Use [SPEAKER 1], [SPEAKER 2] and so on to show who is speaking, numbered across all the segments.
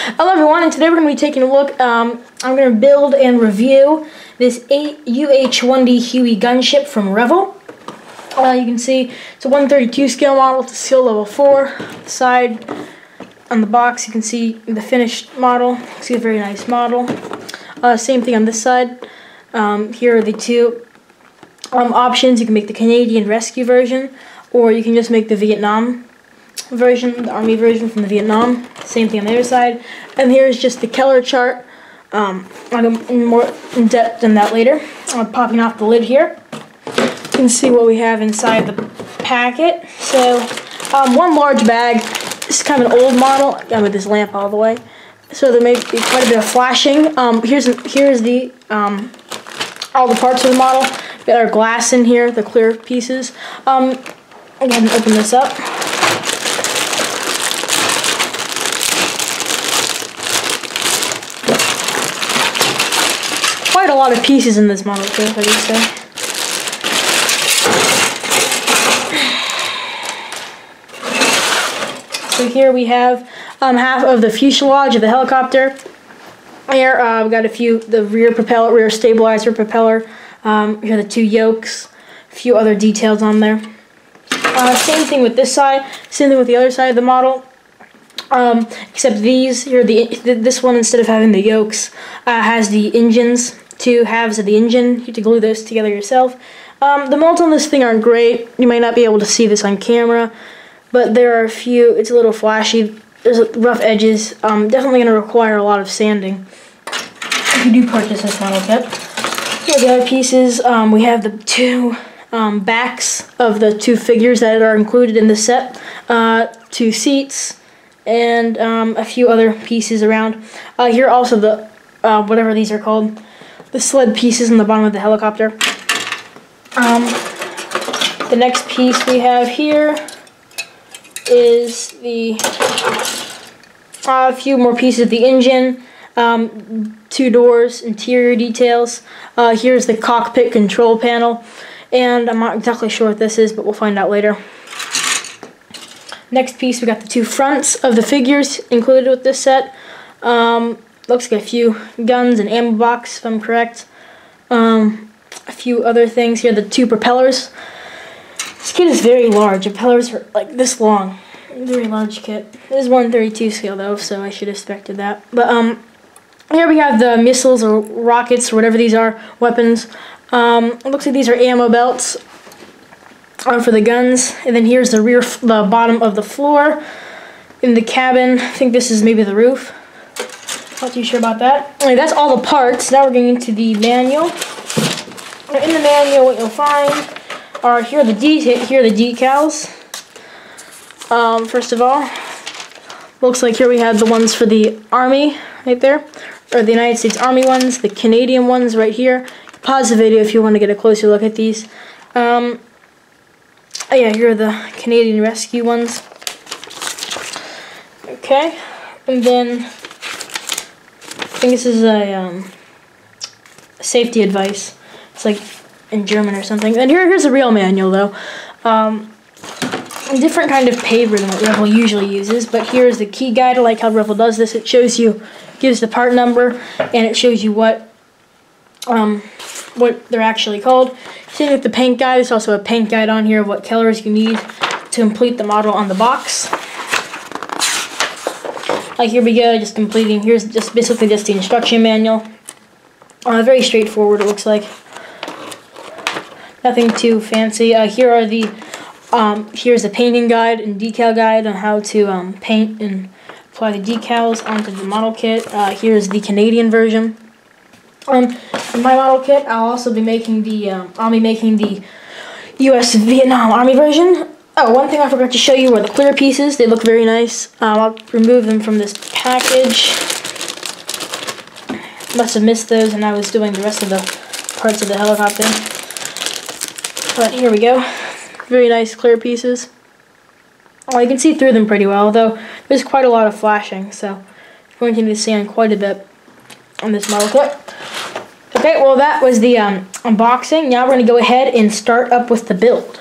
[SPEAKER 1] Hello everyone, and today we're going to be taking a look, I'm going to build and review this UH-1D Huey Gunship from Revel. You can see it's a 132 scale model, it's a skill level 4. The side on the box you can see the finished model, you can see a very nice model. Same thing on this side. Here are the two options. You can make the Canadian rescue version, or you can just make the Vietnam version, the Army version from the Vietnam. Same thing on the other side. And here's just the color chart. I'll go more in depth than that later. Popping off the lid here, you can see what we have inside the packet. So one large bag. This is kind of an old model. I got with this lamp all the way, so there may be quite a bit of flashing. Here's the all the parts of the model. We got our glass in here, the clear pieces. I'll go ahead and open this up. Quite a lot of pieces in this model too, I would say. So here we have half of the fuselage of the helicopter. Here we've got the rear propeller, rear stabilizer propeller. Here are the two yokes, a few other details on there. Same thing with this side, same thing with the other side of the model. Except these here, this one, instead of having the yokes, has the engines, two halves of the engine. You have to glue those together yourself. The molds on this thing aren't great. You might not be able to see this on camera, but there are a few. It's a little flashy. There's rough edges. Definitely going to require a lot of sanding if you do purchase this model kit. Here are the other pieces. We have the two backs of the two figures that are included in the set, two seats, and a few other pieces around. Here are also the whatever these are called, the sled pieces on the bottom of the helicopter. The next piece we have here is a few more pieces of the engine, two doors, interior details. Here's the cockpit control panel, and I'm not exactly sure what this is, but we'll find out later. Next piece, we got the two fronts of the figures included with this set. Looks like a few guns and ammo box, if I'm correct. A few other things here, the two propellers. This kit is very large. The propellers are like this long. Very large kit. It is 132 scale though, so I should have expected that. But here we have the missiles or rockets or whatever these are, weapons. It looks like these are ammo belts for the guns. And then here's the bottom of the floor in the cabin. I think this is maybe the roof. Not too sure about that. Anyway, that's all the parts. Now we're getting into the manual. In the manual, what you'll find are here are the decals. First of all, looks like here we have the ones for the Army right there, or the United States Army ones, the Canadian ones right here. Pause the video if you want to get a closer look at these. Oh yeah, here are the Canadian rescue ones. Okay, and then I think this is a safety advice. It's like in German or something. And here's a real manual though. A different kind of paper than what Revel usually uses, but here's the key guide. I like how Revel does this. It shows you, gives the part number, and it shows you what they're actually called. Same with the paint guide. There's also a paint guide on here of what colors you need to complete the model on the box. Here we go, just completing. Here's just basically just the instruction manual. Very straightforward, it looks like. Nothing too fancy. Here are the here's the painting guide and decal guide on how to paint and apply the decals onto the model kit. Here's the Canadian version. In my model kit, I'll also be making the U.S. Vietnam Army version. Oh, one thing I forgot to show you were the clear pieces. They look very nice. I'll remove them from this package. Must have missed those, and I was doing the rest of the parts of the helicopter. But here we go. Very nice clear pieces. Oh, you can see through them pretty well, though there's quite a lot of flashing, so you're going to need to sand quite a bit on this model kit. Okay, well that was the unboxing. Now we're going to go ahead and start up with the build.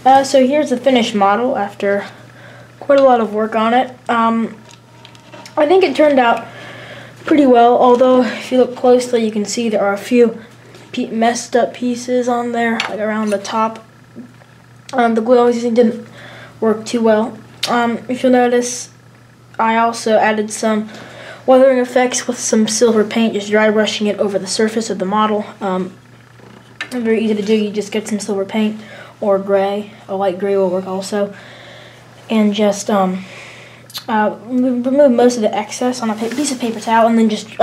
[SPEAKER 1] So here's the finished model after quite a lot of work on it. I think it turned out pretty well, although if you look closely you can see there are a few messed up pieces on there, like around the top. The glue I was using didn't work too well. If you'll notice, I also added some weathering effects with some silver paint, just dry brushing it over the surface of the model. Very easy to do. You just get some silver paint or gray, a light gray will work also, and just remove most of the excess on a piece of paper towel, and then just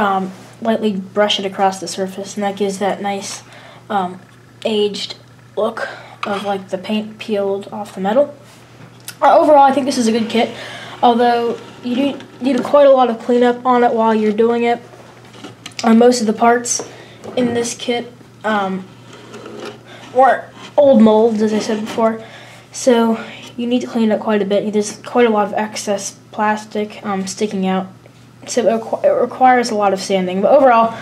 [SPEAKER 1] lightly brush it across the surface, and that gives that nice aged look of like the paint peeled off the metal. Overall, I think this is a good kit, although you do need quite a lot of cleanup on it while you're doing it. Most of the parts in this kit were old molds, as I said before, so you need to clean it up quite a bit. There's quite a lot of excess plastic sticking out, so it requires a lot of sanding. But overall,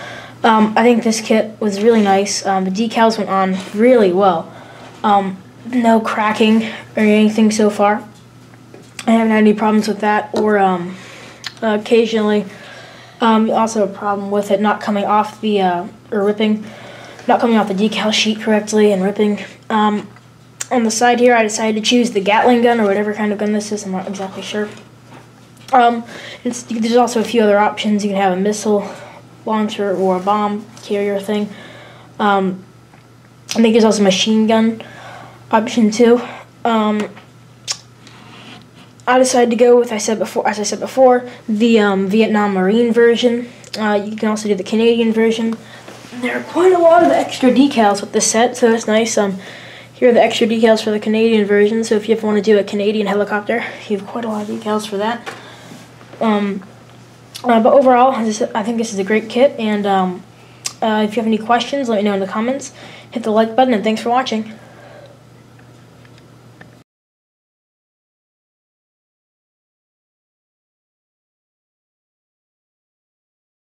[SPEAKER 1] I think this kit was really nice. The decals went on really well. No cracking or anything so far. I haven't had any problems with that, or occasionally you also have a problem with it not coming off the, or ripping, not coming off the decal sheet correctly and ripping. On the side here, I decided to choose the Gatling gun, or whatever kind of gun this is, I'm not exactly sure. There's also a few other options. You can have a missile launcher or a bomb carrier thing. I think there's also a machine gun option too. I decided to go with, as I said before, the Vietnam Marine version. You can also do the Canadian version. There are quite a lot of extra decals with this set, so it's nice. Here are the extra decals for the Canadian version, so if you ever want to do a Canadian helicopter, you have quite a lot of decals for that. But overall, I think this is a great kit, and if you have any questions, let me know in the comments. Hit the like button, and thanks for watching.